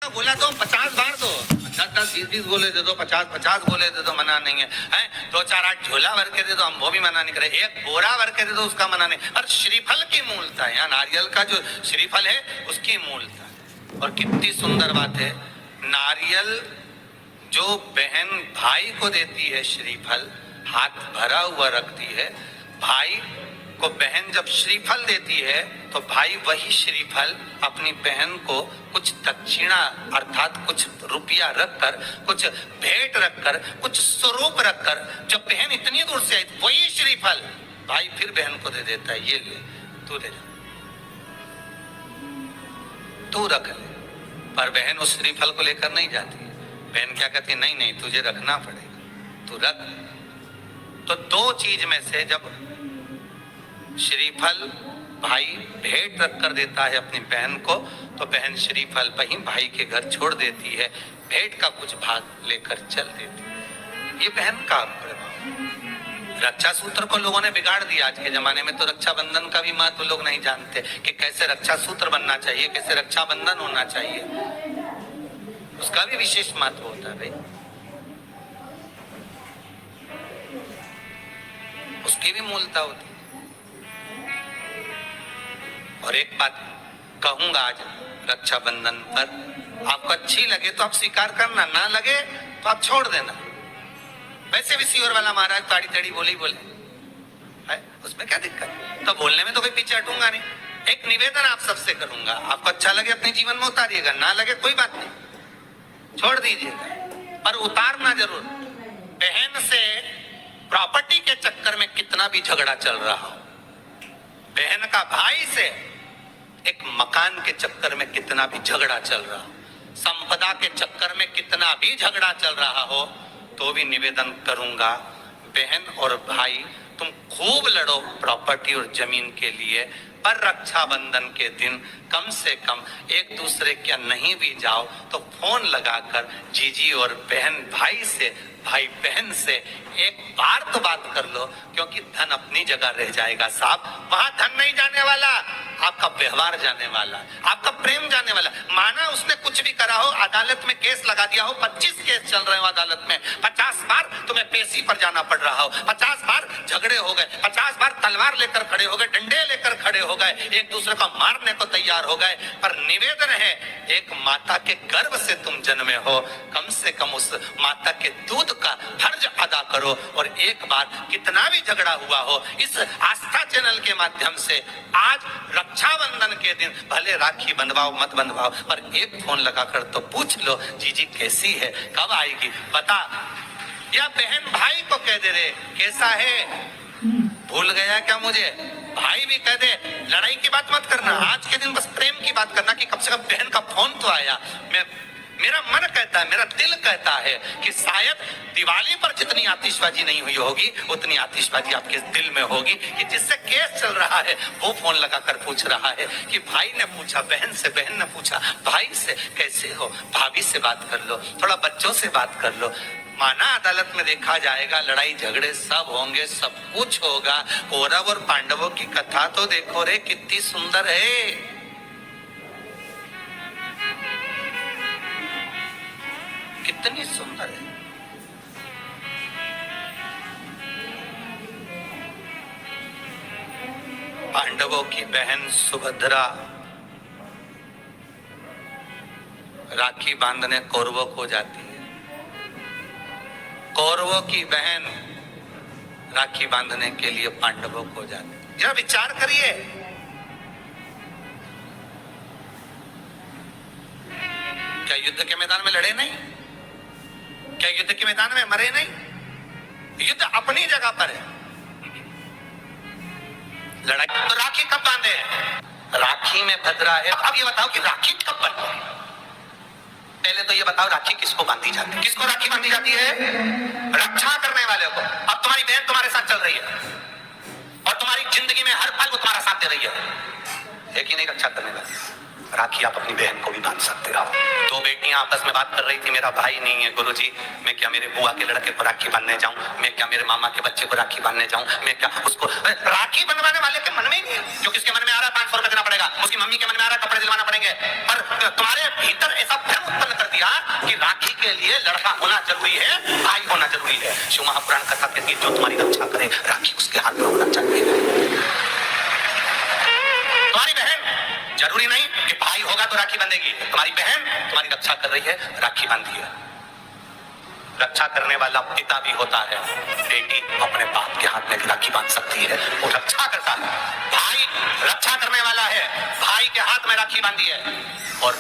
बोला तो 50 बार दो, 10-10, 20-20 बोले दे दो, 50-50 बोले दे दो, मना नहीं है, हैं? 2-4-8 झोला भर के दे दो, हम वो भी मना नहीं करे, एक बोरा भर के दे दो, उसका मना नहीं। और श्रीफल की मूलता है, यहाँ नारियल का जो श्रीफल है उसकी मूलता है। और कितनी सुंदर बात है, नारियल जो बहन भाई को देती है श्रीफल, हाथ भरा हुआ रखती है, भाई को बहन जब श्रीफल देती है तो भाई वही श्रीफल अपनी बहन को कुछ दक्षिणा अर्थात कुछ रुपया रखकर, कुछ भेंट रखकर, कुछ स्वरूप रखकर, जब बहन इतनी दूर से आई वही श्रीफल भाई फिर बहन को दे देता है, ये ले तू ले जा, तू रख ले। पर बहन उस श्रीफल को लेकर नहीं जाती है, बहन क्या कहती है, नहीं नहीं तुझे रखना पड़ेगा, तू रख। तो दो चीज में से जब श्रीफल भाई भेंट रख कर देता है अपनी बहन को, तो बहन श्रीफल वहीं भाई के घर छोड़ देती है, भेंट का कुछ भाग लेकर चल देती है। ये बहन का प्रभाव। रक्षा सूत्र को लोगों ने बिगाड़ दिया आज के जमाने में, तो रक्षाबंधन का भी महत्व लोग नहीं जानते कि कैसे रक्षा सूत्र बनना चाहिए, कैसे रक्षाबंधन होना चाहिए, उसका भी विशेष महत्व होता है भाई, उसकी भी मूलता होती है। और एक बात कहूंगा आज रक्षाबंधन पर, आपको अच्छी लगे तो आप स्वीकार करना, ना लगे तो आप छोड़ देना। वैसे भी सीवर वाला महाराज ताड़ी तड़ी बोले ही बोले है, उसमें क्या दिक्कत, तो बोलने में तो कोई पीछे हटूंगा नहीं। एक निवेदन आप सबसे करूंगा, आपको अच्छा लगे अपने जीवन में उतारिएगा, ना लगे कोई बात नहीं, छोड़ दीजिएगा, पर उतारना जरूर। बहन से प्रॉपर्टी के चक्कर में कितना भी झगड़ा चल रहा हो, बहन का भाई से एक मकान के चक्कर में कितना भी झगड़ा चल रहा हो, संपदा के चक्कर में कितना भी झगड़ा चल रहा हो, तो भी निवेदन करूंगा, बहन और भाई तुम खूब लड़ो प्रॉपर्टी और जमीन के लिए, पर रक्षाबंधन के दिन कम से कम एक दूसरे के नहीं भी जाओ तो फोन लगाकर जीजी और बहन भाई से, भाई बहन से एक बार तो बात कर लो, क्योंकि धन अपनी जगह रह जाएगा साहब, वहां धन नहीं जाने वाला, आपका व्यवहार जाने वाला, आपका प्रेम जाने वाला। माना उसने कुछ भी करा हो, अदालत में केस लगा दिया हो, 25 केस चल रहे हो अदालत में, 50 बार तुम्हें पेशी पर जाना पड़ रहा हो, 50 बार झगड़े हो गए, 50 बार तलवार लेकर खड़े हो गए, डंडे लेकर खड़े हो गए, एक दूसरे को मारने को तैयार हो गए, पर निवेदन है, एक माता के गर्भ से तुम जन्मे हो, कम से कम उस माता के दूध का फर्ज अदा करो। और एक बार कितना भी झगड़ा हुआ हो, इस आस्था चैनल के माध्यम से आज रक्षाबंधन के दिन भले राखी बंधवाओ मत बंधवाओ, पर एक फोन लगाकर तो पूछ लो, जीजी कैसी है, कब आएगी बता, या बहन भाई को कह दे रे कैसा है, भूल गया क्या मुझे, भाई भी कह दे, लड़ाई की बात मत करना, आज के दिन बस प्रेम की बात करना कि कम से कम बहन का फोन तो आया। मेरा मन कहता है, मेरा दिल कहता है कि शायद दिवाली पर जितनी आतिशबाजी नहीं हुई होगी उतनी आतिशबाजी आपके दिल में होगी, कि जिससे केस चल रहा है वो फोन लगाकर पूछ रहा है कि भाई ने पूछा बहन से, बहन ने पूछा भाई से, कैसे हो, भाभी से बात कर लो, थोड़ा बच्चों से बात कर लो। माना अदालत में देखा जाएगा, लड़ाई झगड़े सब होंगे, सब कुछ होगा, कौरव और पांडवों की कथा तो देखो रे कितनी सुंदर है, कितनी सुंदर है। पांडवों की बहन सुभद्रा राखी बांधने कौरवों को जाती है, कौरवों की बहन राखी बांधने के लिए पांडवों को जाती है। जरा विचार करिए, क्या युद्ध के मैदान में लड़े नहीं, क्या युद्ध के मैदान में मरे नहीं, युद्ध अपनी जगह पर है, लड़ाई तो राखी कब बांधे, राखी में भद्रा है। अब ये बताओ कि राखी कब बनती है, पहले तो ये बताओ राखी किसको बांधी जाती है, किसको राखी बांधी जाती है, रक्षा करने वाले को। अब तुम्हारी बहन तुम्हारे साथ चल रही है और तुम्हारी जिंदगी में हर पल वो तुम्हारा साथ दे रही है कि नहीं, रक्षा करने वाली, राखी आप अपनी बहन को भी बांध सकते हो। दो बेटियां आपस में बात कर रही थी, मेरा भाई नहीं है गुरुजी, मैं क्या मेरे बुआ के लड़के को राखी बांधने जाऊं, मैं क्या मेरे मामा के बच्चे को राखी बांधने जाऊं, मैं क्या उसको, राखी बंधवाने वाले के मन में ही नहीं है, जो किसके मन में आ रहा है 500 रुपए देना पड़ेगा, उसकी मम्मी के मन में आ रहा है कपड़े दिलवाना पड़ेंगे, पर तुम्हारे भीतर ऐसा भ्रम कि राखी के लिए लड़का होना जरूरी है, भाई होना जरूरी है। शिव महापुराण कथा कहती है जो तुम्हारी रक्षा करे राखी उसके हाथ में होना चाहिए। तुम्हारी बहन जरूरी नहीं कि भाई होगा तो राखी बंधेगी, तुम्हारी बहन तुम्हारी रक्षा कर रही है, राखी बांधी है। रक्षा करने वाला पिता भी होता है, बेटी अपने बाप के हाथ में भी राखी बांध सकती है, वो रक्षा करता है। भाई रक्षा करने वाला है, भाई के हाथ में राखी बांधी है। और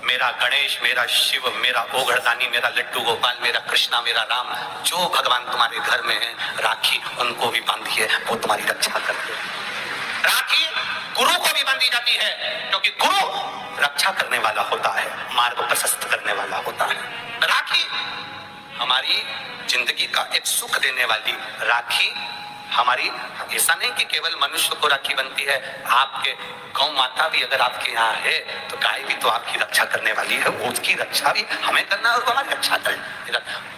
मेरा गणेश, मेरा शिव, मेरा ओघड़दानी, मेरा लड्डू गोपाल, मेरा कृष्णा, मेरा राम, जो भगवान तुम्हारे घर में है, राखी उनको भी बांधी है, वो तुम्हारी रक्षा करते हैं। राखी गुरु को भी बांधी जाती है, क्योंकि गुरु रक्षा करने वाला होता है, मार्ग प्रशस्त करने वाला होता है। राखी हमारी जिंदगी का एक सुख देने वाली, राखी हमारी, ऐसा नहीं कि केवल मनुष्य को राखी बनती है, आपके गौ माता भी अगर आपके यहाँ है तो गाय भी तो आपकी रक्षा करने वाली है, उसकी रक्षा भी हमें करना है और हमारी रक्षा करें।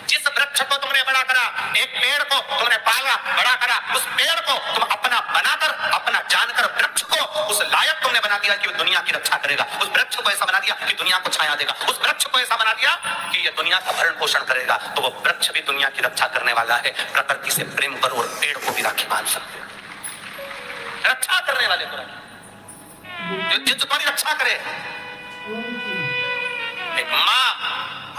जिस वृक्ष को तुमने बड़ा करा, एक पेड़ को तुमने पाला बड़ा करा, उस पेड़ को तुम अपना बनाकर, अपना जानकर वृक्ष को उस लायक तुमने बना दिया कि वो दुनिया की रक्षा करेगा। उस वृक्ष को ऐसा बना दिया कि दुनिया को छाया देगा। उस वृक्ष को ऐसा बना दिया कि ये दुनिया का भरण पोषण करेगा। तो वो वृक्ष भी दुनिया की रक्षा करने वाला है। प्रकृति से प्रेम करो और पेड़ को भी राखी बांध सकते हो। रक्षा करने वाले को जो तुम्हारी रक्षा करे। एक माँ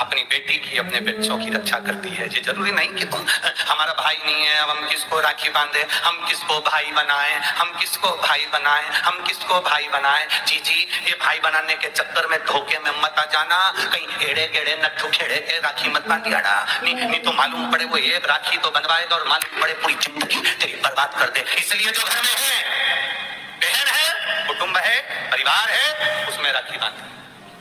अपनी बेटी की, अपने बच्चों की रक्षा करती है। ये जरूरी नहीं कि तुम हमारा भाई नहीं है, अब हम किसको राखी बांधे, हम किसको भाई बनाएं, हम किसको भाई बनाएं, हम किसको भाई बनाएं। जी जी, ये भाई बनाने के चक्कर में धोखे में मत आ जाना, कहीं एड़े गेड़े नट्ठू खेड़े के राखी मत बांधिया। नहीं तो मालूम पड़े वो एक राखी तो बनवाएगा और मालूम पड़े पूरी जिंदगी तेरी बर्बाद कर दे। इसलिए जो घर में है, बहन है, कुटुंब है, परिवार है, उसमें राखी बांधे।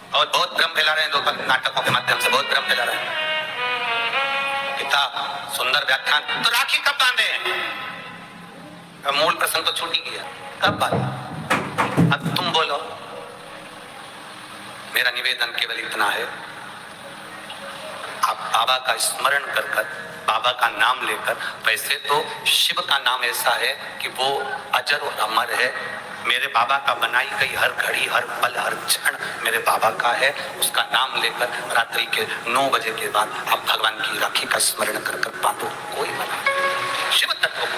और बहुत भ्रम फैला रहे हैं लोग नाटकों के माध्यम से, बहुत भ्रम फैला रहे हैं। इतना सुंदर व्याख्यान। तो राखी कब बांधे? मूल प्रसंग तो छूट ही गया, कब बांधे? अब तुम बोलो। मेरा निवेदन केवल इतना है, आप बाबा का स्मरण कर कर, बाबा का नाम लेकर, वैसे तो शिव का नाम ऐसा है कि वो अजर और अमर है। मेरे बाबा का बनाई गई हर घड़ी, हर पल, हर क्षण मेरे बाबा का है। उसका नाम लेकर रात्रि के 9 बजे के बाद आप भगवान की राखी का स्मरण कर कर बांधो, कोई मना। शिव तत्व को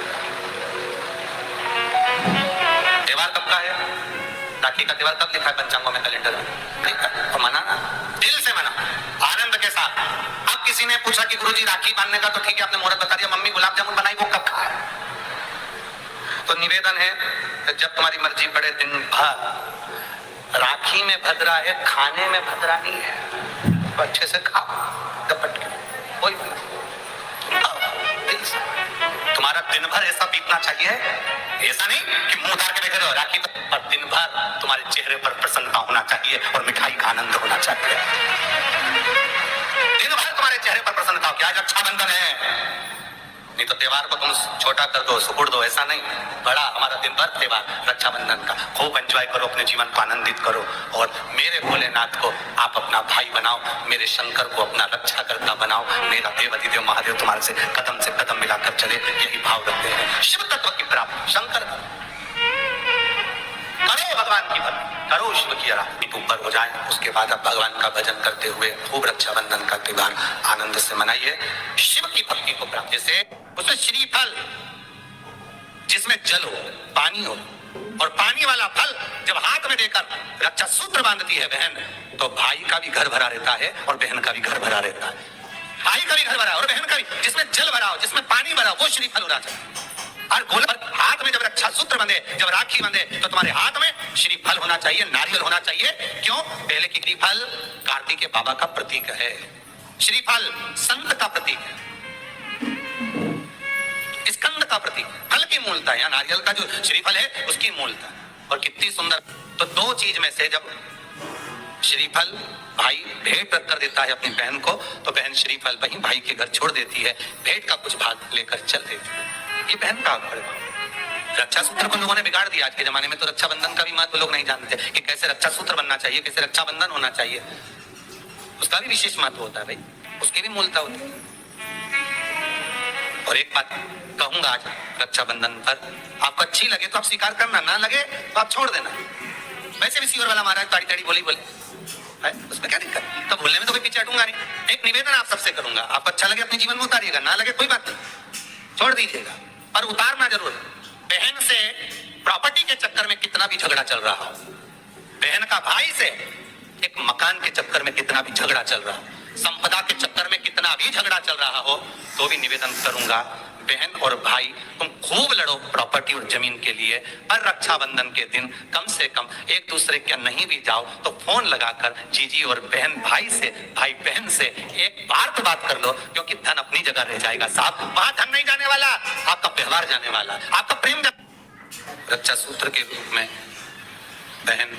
त्योहार कब का है? राखी का त्योहार कब लिखा है पंचांगों में, कैलेंडर में? ठीक है, तो मनाना, दिल से मना, आनंद के साथ। अब किसी ने पूछा कि गुरुजी राखी बांधने का तो ठीक है, आपने मुहूर्त बता दिया, मम्मी गुलाब जामुन बनाई, वो कब खाए? तो निवेदन है, जब तुम्हारी मर्जी पड़े दिन भर, राखी में भद्रा है, खाने में भद्रा नहीं है, तो अच्छे से खाओ, दपट के, कोई दिल से। तुम्हारा दिन भर ऐसा बीतना चाहिए, ऐसा नहीं कि मुंह उतार के बैठे रहो राखी, पर दिन भर तुम्हारे चेहरे पर प्रसन्नता होना चाहिए और मिठाई का आनंद होना चाहिए। दिन भर तुम्हारे चेहरे पर प्रसन्नता हो कि आज रक्षाबंधन है। नहीं तो त्योहार को तुम छोटा कर दो, सुकुड़ दो, ऐसा नहीं। बड़ा हमारा दिन भर त्योहार रक्षाबंधन का, खूब एंजॉय करो, अपने जीवन को आनंदित करो। और मेरे भोलेनाथ को आप अपना भाई बनाओ, मेरे शंकर को अपना रक्षा करता बनाओ। मेरा देव अधिदेव महादेव तुम्हारे से कदम मिलाकर चले, यही भाव रखते हैं। शिव तत्व की प्राप्ति, शंकर करो, भगवान की भक्ति करो, शिव की आराधना ऊपर हो जाए। उसके बाद आप भगवान का भजन करते हुए खूब रक्षाबंधन का त्योहार आनंद से मनाइए। शिव की भक्ति को प्राप्त, जैसे उसमें श्रीफल, जिसमें जल हो, पानी हो, और पानी वाला फल जब हाथ में देकर रक्षा सूत्र बांधती है बहन, तो भाई का भी घर भरा रहता है और बहन का भी घर भरा रहता है। भाई का भी घर भरा और बहन का भी, जिसमें जल भरा हो, जिसमें पानी भरा हो, वो श्रीफल हो रहा है। और गोल पर हाथ में जब रक्षा सूत्र बंधे, जब राखी बंधे, तो तुम्हारे हाथ में श्रीफल होना चाहिए, नारियल होना चाहिए। क्यों? पहले की श्रीफल कार्तिक के बाबा का प्रतीक है। श्रीफल संत का प्रतीक है, स्कंद का प्रतीक, फल की मूलता है। नारियल का जो श्रीफल है उसकी मूलता। और कितनी सुंदर। तो दो चीज में से जब श्रीफल भाई भेंट कर देता है अपनी बहन को, तो बहन श्रीफल वहीं भाई के घर छोड़ देती है, भेंट का कुछ भाग लेकर चल देती है। ये बहन का रक्षा सूत्र को लोगों ने बिगाड़ दिया। आज के जमाने में तो रक्षाबंधन का भी महत्व लोग नहीं जानते कि कैसे रक्षा सूत्र बनना चाहिए, कैसे रक्षाबंधन होना चाहिए। उसका भी विशेष महत्व होता है भाई, उसकी भी मूलता होती है। और एक बात कहूंगा आज रक्षाबंधन पर, आपको अच्छी लगे तो आप स्वीकार करना, ना लगे तो आप छोड़ देना। वैसे भी सीवर वाला महाराज ताड़ी ताड़ी बोली बोले, उसमें क्या दिक्कत? तो बोलने में तो कोई पीछे हटूंगा नहीं। एक निवेदन आप सबसे करूंगा, आपको अच्छा लगे अपने जीवन में उतारिएगा, ना लगे कोई बात नहीं, छोड़ दीजिएगा, पर उतारना जरूर। बहन से प्रॉपर्टी के चक्कर में कितना भी झगड़ा चल रहा हो, बहन का भाई से एक मकान के चक्कर में कितना भी झगड़ा चल रहा हो, संपदा के चक्कर में कितना भी झगड़ा चल रहा हो, तो भी निवेदन करूंगा, बहन और भाई तुम खूब लड़ो प्रॉपर्टी और जमीन के लिए। पर रक्षाबंधन के दिन कम से कम एक दूसरे के नहीं भी जाओ तो फोन लगाकर जीजी और बहन भाई से, भाई बहन से एक बार तो बात कर लो, क्योंकि धन अपनी जगह रह जाएगा साहब, वहां धन नहीं जाने वाला, आपका व्यवहार जाने वाला, आपका प्रेम रक्षा सूत्र के रूप में बहन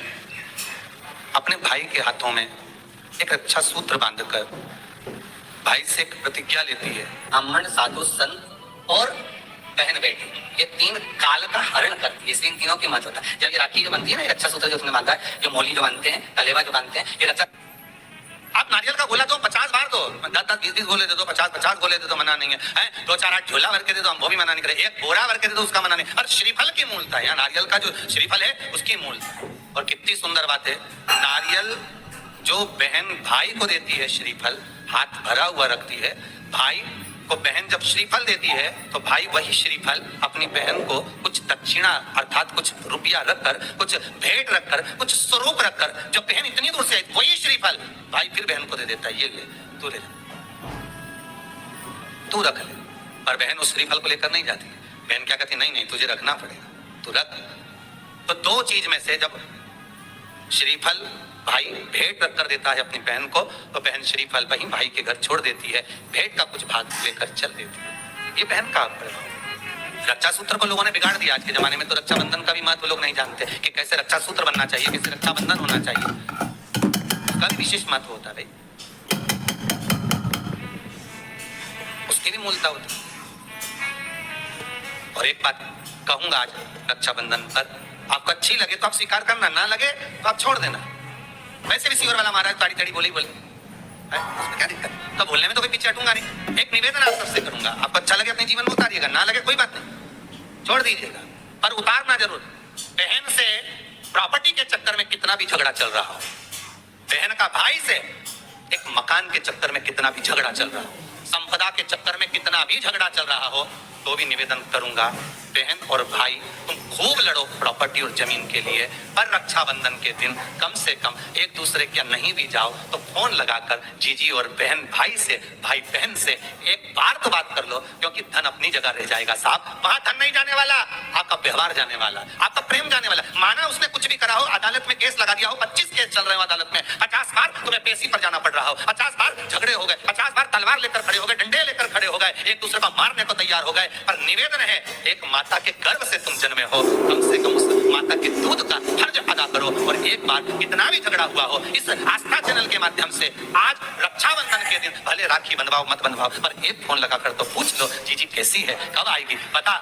अपने भाई के हाथों में एक रक्षा सूत्र बांधकर भाई से एक प्रतिज्ञा लेती है। ब्राह्मण, साधु, संत और बहन बेटी, ये तीन काल का हरण करती है, इसलिए इन तीनों की महत्व होता है। जब ये राखी जो बनती है ना, ये रक्षा सूत्र जो तुमने बांधा है, जो मोली जो बांधते हैं, कलेवा जो बांधते हैं, ये रक्षा। आप नारियल का गोला दो 50 बार दो, 10-10, 20-20 गोले दे दो, 50-50 गोले दे दो, मना नहीं है। 2-4-8 झोला भर के दे दो, हम वो भी मना नहीं करे, एक बोरा भर के दे दो, उसका मना नहीं। और श्रीफल की मूलता है, नारियल का जो श्रीफल है उसकी मूलता। और कितनी सुंदर बात है, नारियल जो बहन भाई को देती है, श्रीफल हाथ भरा हुआ रखती है, भाई को बहन जब श्रीफल देती है तो भाई वही श्रीफल अपनी बहन को कुछ दक्षिणा अर्थात कुछ रुपया रखकर, कुछ भेंट रखकर, कुछ स्वरूप रखकर, जब बहन इतनी दूर से आई वही श्रीफल भाई फिर बहन को दे देता है, ये ले तू ले, तू रख ले। पर बहन उस श्रीफल को लेकर नहीं जाती, बहन क्या कहती, नहीं नहीं तुझे रखना पड़ेगा, तू रख। तो दो चीज में से जब श्रीफल भाई भेंट रख कर देता है अपनी बहन को, तो बहन श्रीफल वही भाई के घर छोड़ देती है, भेंट का कुछ भाग लेकर चल देती है। ये बहन का प्रभाव। रक्षा सूत्र को लोगों ने बिगाड़ दिया आज के जमाने में, तो रक्षाबंधन का भी महत्व लोग नहीं जानते कि कैसे रक्षा सूत्र बनना चाहिए, कैसे रक्षाबंधन होना चाहिए, उसका भी विशेष महत्व होता है भाई, उसकी भी मूलता होती है। और एक बात कहूंगा आज रक्षाबंधन पर, आपको अच्छी लगे तो आप स्वीकार करना, ना लगे तो आप छोड़ देना। वैसे भी सीवर वाला महाराज ताड़ी ताड़ी बोली उसमें क्या दिक्कत, तो बोलने में तो कोई पीछे हटूंगा नहीं। एक निवेदन आप सबसे करूंगा, आपको अच्छा लगे अपने जीवन में उतारिएगा, ना लगे कोई बात नहीं, छोड़ दीजिएगा, पर उतारना जरूर। बहन से प्रॉपर्टी के चक्कर में कितना भी झगड़ा चल रहा हो, बहन का भाई से एक मकान के चक्कर में कितना भी झगड़ा चल रहा हो, संपदा के चक्कर में कितना भी झगड़ा चल रहा हो, तो भी निवेदन करूंगा, बहन और भाई तुम खूब लड़ो प्रॉपर्टी और जमीन के लिए। पर रक्षाबंधन के दिन कम से कम एक दूसरे के नहीं भी जाओ तो फोन लगाकर जीजी और बहन भाई से, भाई बहन से एक बार तो बात कर लो, क्योंकि धन अपनी जगह रह जाएगा साहब, वहां धन नहीं जाने वाला, आपका व्यवहार जाने वाला, आपका प्रेम जाने वाला। माना उसने कुछ भी करा हो, अदालत में केस लगा दिया हो, 25 केस चल रहे हो अदालत में, 50 बार तुम्हें पेशी पर जाना पड़ रहा हो, 50 बार झगड़े हो गए, 50 बार तलवार लेकर खड़े हो गए, डंडे लेकर खड़े हो गए, एक दूसरे को मारने को तैयार हो गए, पर निवेदन है, एक माता के गर्भ से तुम जन्मे हो, कम से कम उस माता के दूध का फर्ज अदा करो। और एक बार कितना भी झगड़ा हुआ हो, इस आस्था चैनल के माध्यम से आज रक्षाबंधन के दिन भले राखी बनवाओ मत बनवाओ, पर एक फोन लगाकर तो पूछ लो, जीजी कैसी है, कब आएगी बता,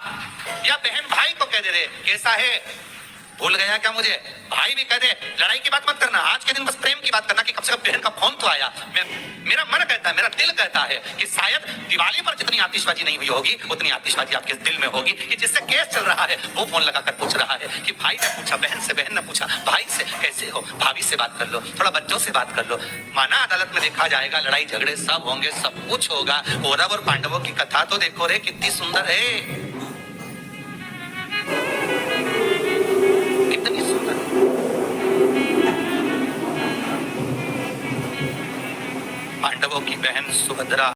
या बहन भाई को कह दे रहे कैसा है, भूल गया क्या मुझे, भाई भी कह दे, लड़ाई की बात मत करना, आज के दिन बस प्रेम की बात करना कि कब से कब बहन का फोन तो आया। मेरा मन कहता है, मेरा दिल कहता है कि शायद दिवाली पर जितनी आतिशबाजी नहीं हुई होगी उतनी आतिशबाजी आपके दिल में होगी, कि जिससे केस चल रहा है वो फोन लगाकर पूछ रहा है कि भाई ने पूछा बहन से, बहन ने पूछा भाई से, कैसे हो, भाभी से बात कर लो, थोड़ा बच्चों से बात कर लो। माना अदालत में देखा जाएगा, लड़ाई झगड़े सब होंगे, सब कुछ होगा। कौरव और पांडवों की कथा तो देखो रे, कितनी सुंदर है, कितनी सुंदर। पांडवों की बहन सुभद्रा